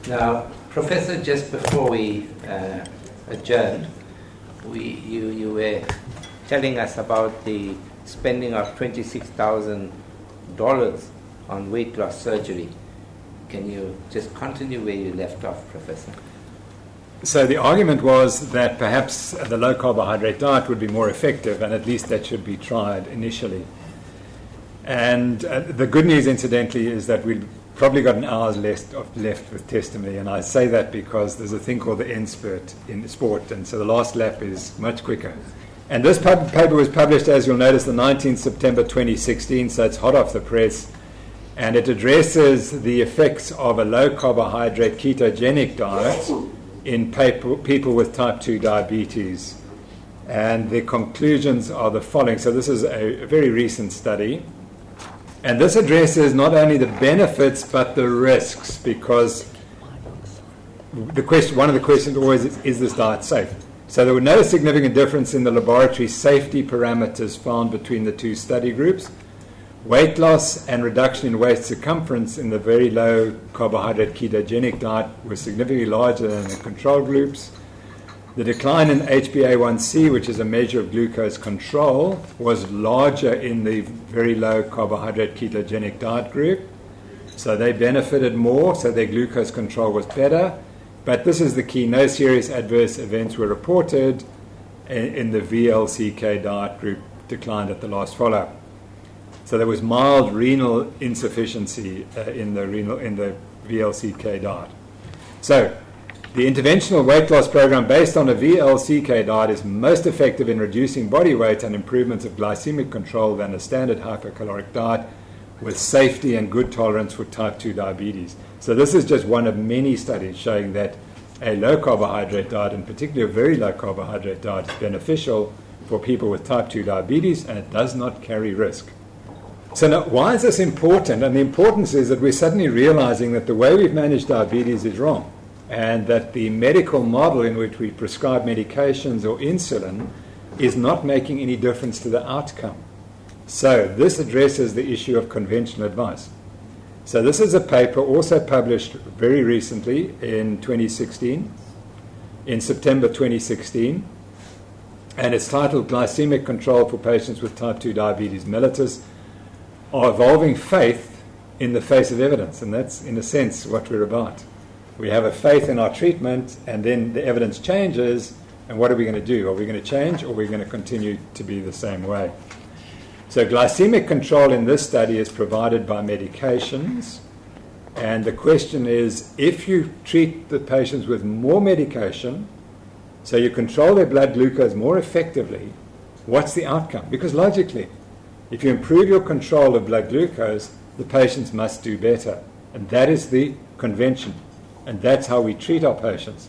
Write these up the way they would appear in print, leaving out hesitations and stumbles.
Now, Professor, just before we adjourned, you were telling us about the spending of $26,000 on weight loss surgery. Can you just continue where you left off, Professor? So the argument was that perhaps the low carbohydrate diet would be more effective, and at least that should be tried initially. And the good news, incidentally, is that we've probably got an hour's left with testimony, and I say that because there's a thing called the end spurt in sport, and so the last lap is much quicker. And this paper was published, as you'll notice, the 19th September 2016, so it's hot off the press, and it addresses the effects of a low carbohydrate ketogenic diet in people with type 2 diabetes. And the conclusions are the following. So this is a very recent study. And this addresses not only the benefits but the risks, because one of the questions always is this diet safe? So there were no significant difference in the laboratory safety parameters found between the two study groups. Weight loss and reduction in waist circumference in the very low carbohydrate ketogenic diet were significantly larger than the control groups. The decline in HbA1c, which is a measure of glucose control, was larger in the very low carbohydrate ketogenic diet group. So they benefited more, so their glucose control was better. But this is the key: no serious adverse events were reported in the VLCK diet group, declined at the last follow-up. So there was mild renal insufficiency in the VLCK diet. So the interventional weight loss program based on a VLCK diet is most effective in reducing body weight and improvements of glycemic control than a standard hypercaloric diet, with safety and good tolerance for type 2 diabetes. So this is just one of many studies showing that a low carbohydrate diet, and particularly a very low carbohydrate diet, is beneficial for people with type 2 diabetes, and it does not carry risk. So now, why is this important? And the importance is that we're suddenly realizing that the way we've managed diabetes is wrong, and that the medical model in which we prescribe medications or insulin is not making any difference to the outcome. So this addresses the issue of conventional advice. So this is a paper also published very recently in 2016, in September 2016, and it's titled Glycemic Control for Patients with Type 2 Diabetes Mellitus, Evolving Faith in the Face of Evidence. And that's, in a sense, what we're about. We have a faith in our treatment, and then the evidence changes, and what are we going to do? Are we going to change, or are we going to continue to be the same way? So glycemic control in this study is provided by medications, and the question is, if you treat the patients with more medication, so you control their blood glucose more effectively, what's the outcome? Because logically, if you improve your control of blood glucose, the patients must do better, and that is the convention, and that's how we treat our patients.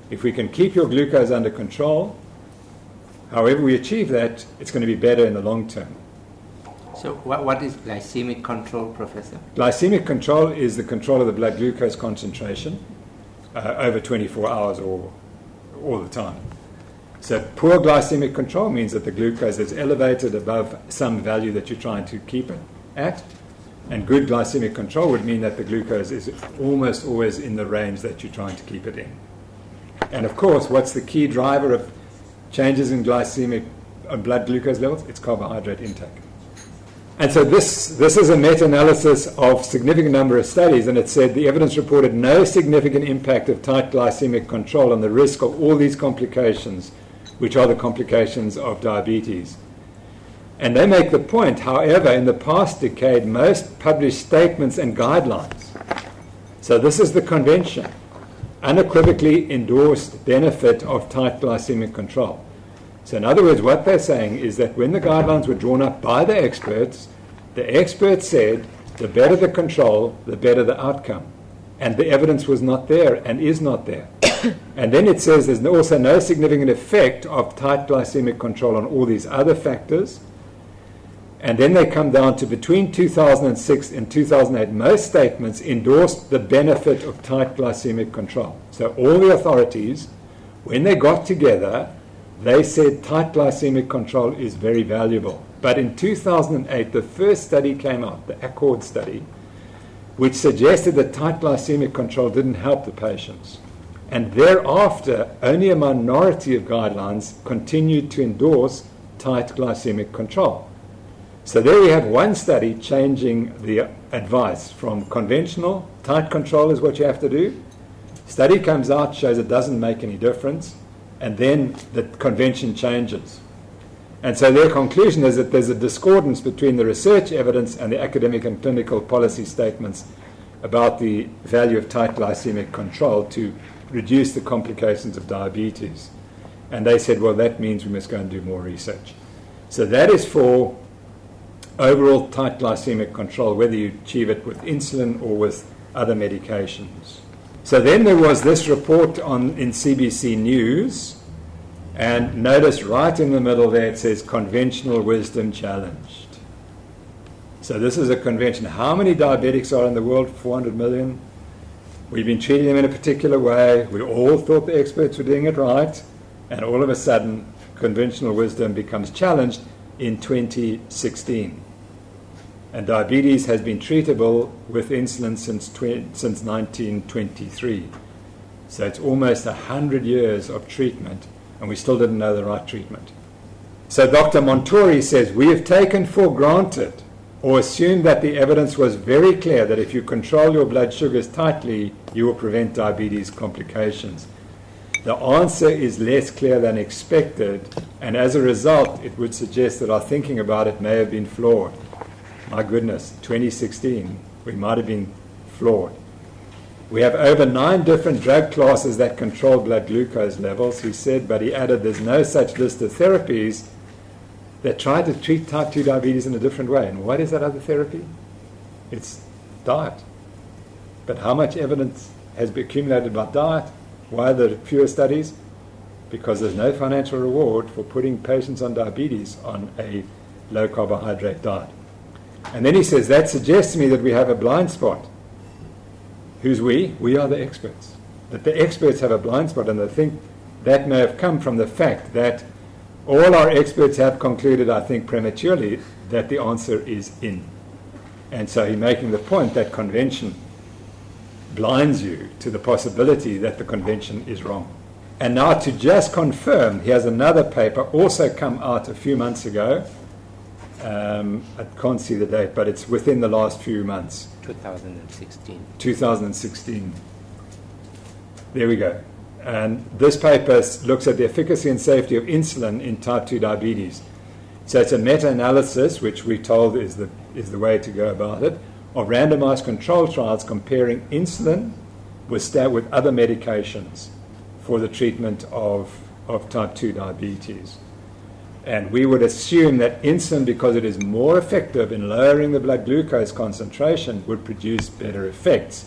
If we can keep your glucose under control, however we achieve that, it's going to be better in the long term. So what is glycemic control, Professor? Glycemic control is the control of the blood glucose concentration over 24 hours or all the time. So poor glycemic control means that the glucose is elevated above some value that you're trying to keep it at. And good glycemic control would mean that the glucose is almost always in the range that you're trying to keep it in. And of course, what's the key driver of changes in glycemic blood glucose levels? It's carbohydrate intake. And so this is a meta-analysis of significant number of studies, and it said the evidence reported no significant impact of tight glycemic control on the risk of all these complications, which are the complications of diabetes. And they make the point, however, in the past decade, most published statements and guidelines, so this is the convention, unequivocally endorsed benefit of tight glycemic control. So in other words, what they're saying is that when the guidelines were drawn up by the experts said the better the control, the better the outcome. And the evidence was not there and is not there. And then it says there's also no significant effect of tight glycemic control on all these other factors. And then they come down to between 2006 and 2008, most statements endorsed the benefit of tight glycemic control. So all the authorities, when they got together, they said tight glycemic control is very valuable. But in 2008, the first study came out, the ACCORD study, which suggested that tight glycemic control didn't help the patients. And thereafter, only a minority of guidelines continued to endorse tight glycemic control. So there we have one study changing the advice from conventional, tight control is what you have to do. Study comes out, shows it doesn't make any difference, and then the convention changes. And so their conclusion is that there's a discordance between the research evidence and the academic and clinical policy statements about the value of tight glycemic control to reduce the complications of diabetes. And they said, well, that means we must go and do more research. So that is for overall tight glycemic control, whether you achieve it with insulin or with other medications. So then there was this report in CBC News, and notice right in the middle there it says conventional wisdom challenged. So this is a convention. How many diabetics are in the world? 400 million. We've been treating them in a particular way. We all thought the experts were doing it right. And all of a sudden, conventional wisdom becomes challenged in 2016. And diabetes has been treatable with insulin since 1923. So it's almost 100 years of treatment, and we still didn't know the right treatment. So Dr. Montori says, we have taken for granted or assumed that the evidence was very clear that if you control your blood sugars tightly, you will prevent diabetes complications. The answer is less clear than expected, and as a result, it would suggest that our thinking about it may have been flawed. My goodness, 2016, we might have been flawed. We have over 9 different drug classes that control blood glucose levels, he said, but he added there's no such list of therapies that try to treat type 2 diabetes in a different way. And what is that other therapy? It's diet. But how much evidence has been accumulated about diet? Why are there fewer studies? Because there's no financial reward for putting patients on diabetes on a low carbohydrate diet. And then he says, that suggests to me that we have a blind spot. Who's we? We are the experts. That the experts have a blind spot, and I think that may have come from the fact that all our experts have concluded, I think prematurely, that the answer is in. And so he's making the point that convention blinds you to the possibility that the convention is wrong. And now to just confirm, he has another paper also come out a few months ago. I can't see the date, but it's within the last few months. 2016. There we go. And this paper looks at the efficacy and safety of insulin in type 2 diabetes. So it's a meta-analysis, which we're told is the way to go about it, of randomized control trials comparing insulin with other medications for the treatment of type 2 diabetes. And we would assume that insulin, because it is more effective in lowering the blood glucose concentration, would produce better effects.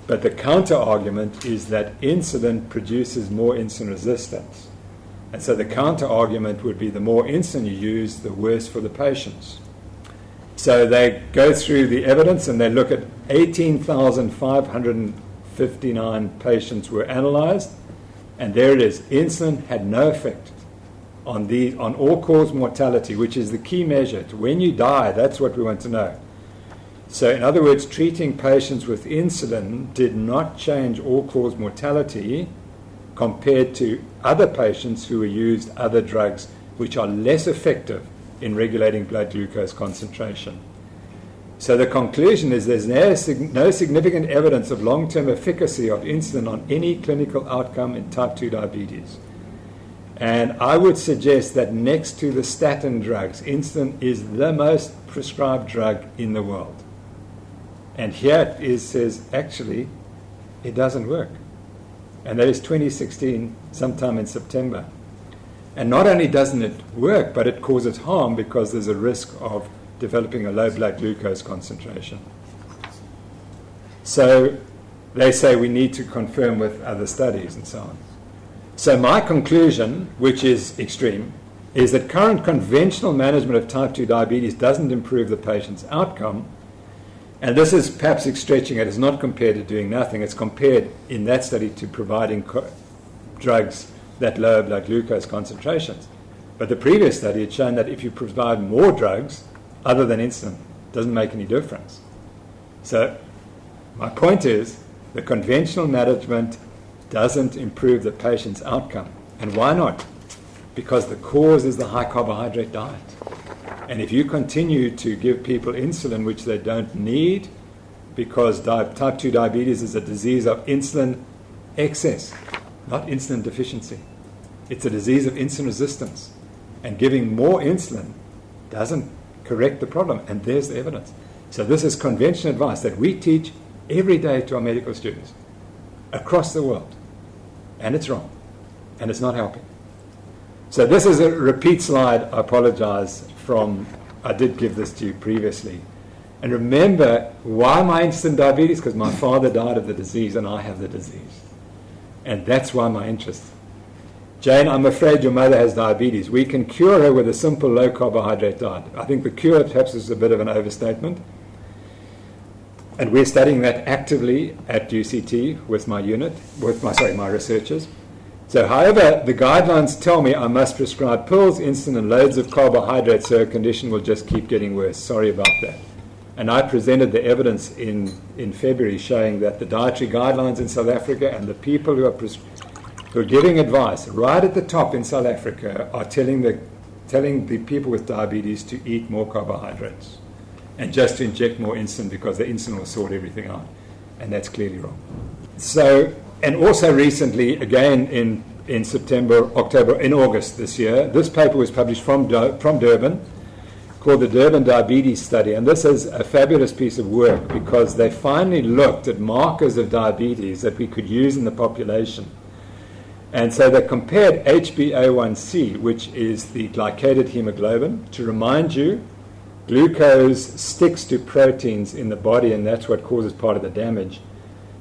But the counter-argument is that insulin produces more insulin resistance. And so the counter-argument would be the more insulin you use, the worse for the patients. So they go through the evidence and they look at 18,559 patients were analyzed, and there it is. Insulin had no effect on all-cause mortality, which is the key measure. When you die, that's what we want to know. So in other words, treating patients with insulin did not change all-cause mortality compared to other patients who were used other drugs which are less effective in regulating blood glucose concentration. So the conclusion is there's no significant evidence of long-term efficacy of insulin on any clinical outcome in type 2 diabetes. And I would suggest that next to the statin drugs, insulin is the most prescribed drug in the world. And here it says, actually, it doesn't work. And that is 2016, sometime in September. And not only doesn't it work, but it causes harm because there's a risk of developing a low blood glucose concentration. So they say we need to confirm with other studies and so on. So my conclusion, which is extreme, is that current conventional management of type 2 diabetes doesn't improve the patient's outcome. And this is perhaps stretching it. It's not compared to doing nothing. It's compared in that study to providing drugs that lower blood glucose concentrations. But the previous study had shown that if you provide more drugs other than insulin, it doesn't make any difference. So My point is, the conventional management doesn't improve the patient's outcome. And why not? Because the cause is the high carbohydrate diet. And if you continue to give people insulin which they don't need, because type 2 diabetes is a disease of insulin excess, not insulin deficiency. It's a disease of insulin resistance. And giving more insulin doesn't correct the problem. And there's the evidence. So this is conventional advice that we teach every day to our medical students across the world. And it's wrong. And it's not helping. So this is a repeat slide, I apologize, I did give this to you previously. And remember, why am I interested in diabetes? Because my father died of the disease and I have the disease. And that's why my interest. Jane, I'm afraid your mother has diabetes. We can cure her with a simple low carbohydrate diet. I think the cure perhaps is a bit of an overstatement. And we're studying that actively at UCT with my my researchers. So, however, the guidelines tell me I must prescribe pills, insulin, and loads of carbohydrates, so her condition will just keep getting worse. Sorry about that. And I presented the evidence in February showing that the dietary guidelines in South Africa and the people who are giving advice right at the top in South Africa are telling the people with diabetes to eat more carbohydrates and just to inject more insulin because the insulin will sort everything out. And that's clearly wrong. So, and also recently, again in August this year, this paper was published from Durban, called the Durban Diabetes Study. And this is a fabulous piece of work because they finally looked at markers of diabetes that we could use in the population. And so they compared HbA1c, which is the glycated hemoglobin. To remind you, glucose sticks to proteins in the body, and that's what causes part of the damage.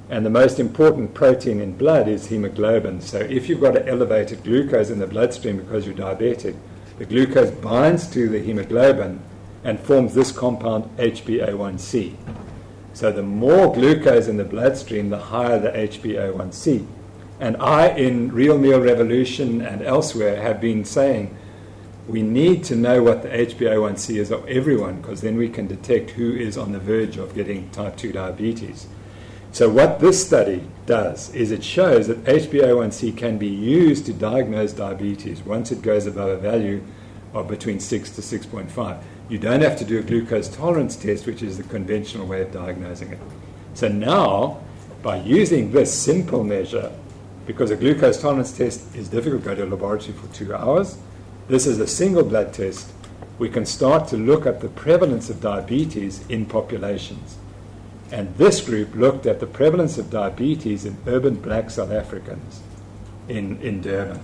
And the most important protein in blood is hemoglobin. So if you've got an elevated glucose in the bloodstream because you're diabetic, the glucose binds to the hemoglobin and forms this compound HbA1c. So the more glucose in the bloodstream, the higher the HbA1c. And I, in Real Meal Revolution and elsewhere, have been saying we need to know what the HbA1c is of everyone, because then we can detect who is on the verge of getting type 2 diabetes. So what this study does is it shows that HbA1c can be used to diagnose diabetes once it goes above a value of between 6 to 6.5. You don't have to do a glucose tolerance test, which is the conventional way of diagnosing it. So now, by using this simple measure, because a glucose tolerance test is difficult, go to a laboratory for 2 hours, this is a single blood test, we can start to look at the prevalence of diabetes in populations. And this group looked at the prevalence of diabetes in urban black South Africans in Durban.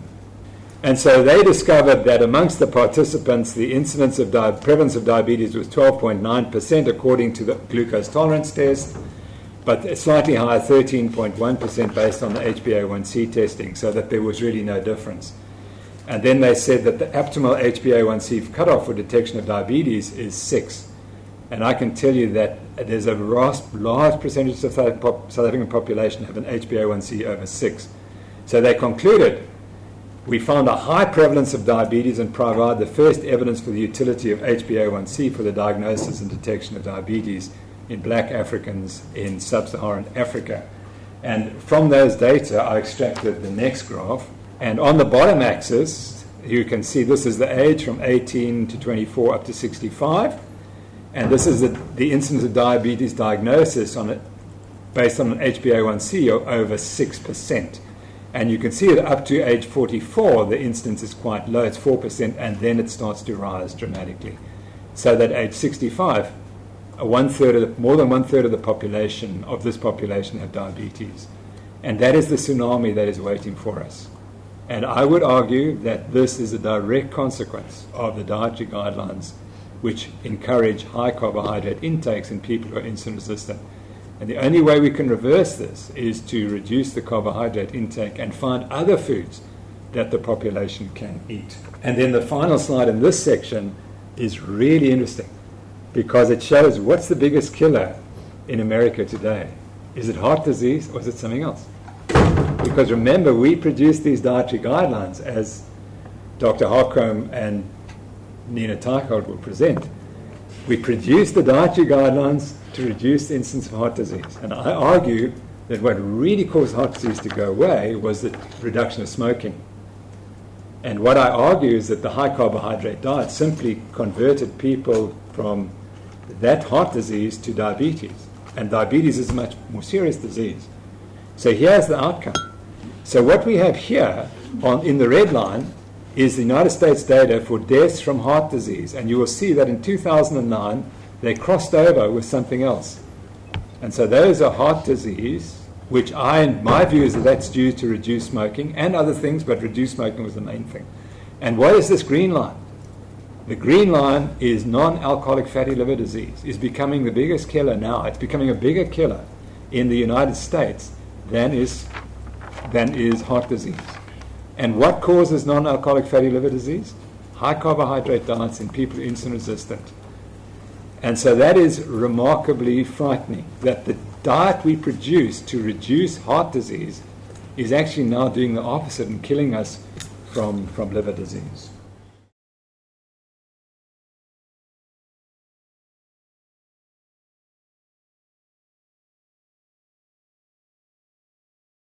And so they discovered that amongst the participants, the incidence of prevalence of diabetes was 12.9% according to the glucose tolerance test, but slightly higher, 13.1% based on the HbA1c testing, so that there was really no difference. And then they said that the optimal HbA1c cutoff for detection of diabetes is 6. And I can tell you that there's a large percentage of the South African population have an HbA1c over 6. So they concluded, we found a high prevalence of diabetes and provide the first evidence for the utility of HbA1c for the diagnosis and detection of diabetes in black Africans in sub-Saharan Africa. And from those data, I extracted the next graph. And on the bottom axis, you can see this is the age from 18 to 24 up to 65. And this is the incidence of diabetes diagnosis based on an HbA1c of over 6%. And you can see that up to age 44, the incidence is quite low, it's 4%, and then it starts to rise dramatically. So that age 65, more than one third of the population, of this population, have diabetes. And that is the tsunami that is waiting for us. And I would argue that this is a direct consequence of the dietary guidelines which encourage high carbohydrate intakes in people who are insulin resistant. And the only way we can reverse this is to reduce the carbohydrate intake and find other foods that the population can eat. And then the final slide in this section is really interesting because it shows what's the biggest killer in America today. Is it heart disease or is it something else? Because remember, we produce these dietary guidelines, as Dr. Harcombe and Nina Teichhold will present, We produced the dietary guidelines to reduce the incidence of heart disease. And I argue that what really caused heart disease to go away was the reduction of smoking. And what I argue is that the high carbohydrate diet simply converted people from that heart disease to diabetes. And diabetes is a much more serious disease. So here's the outcome. So what we have here in the red line is the United States data for deaths from heart disease. And you will see that in 2009, they crossed over with something else. And so those are heart disease, which my view is that that's due to reduced smoking and other things, but reduced smoking was the main thing. And what is this green line? The green line is non-alcoholic fatty liver disease. It's becoming the biggest killer now. It's becoming a bigger killer in the United States than is heart disease. And what causes non-alcoholic fatty liver disease? High carbohydrate diets in people who are insulin resistant. And so that is remarkably frightening, that the diet we produce to reduce heart disease is actually now doing the opposite and killing us from liver disease.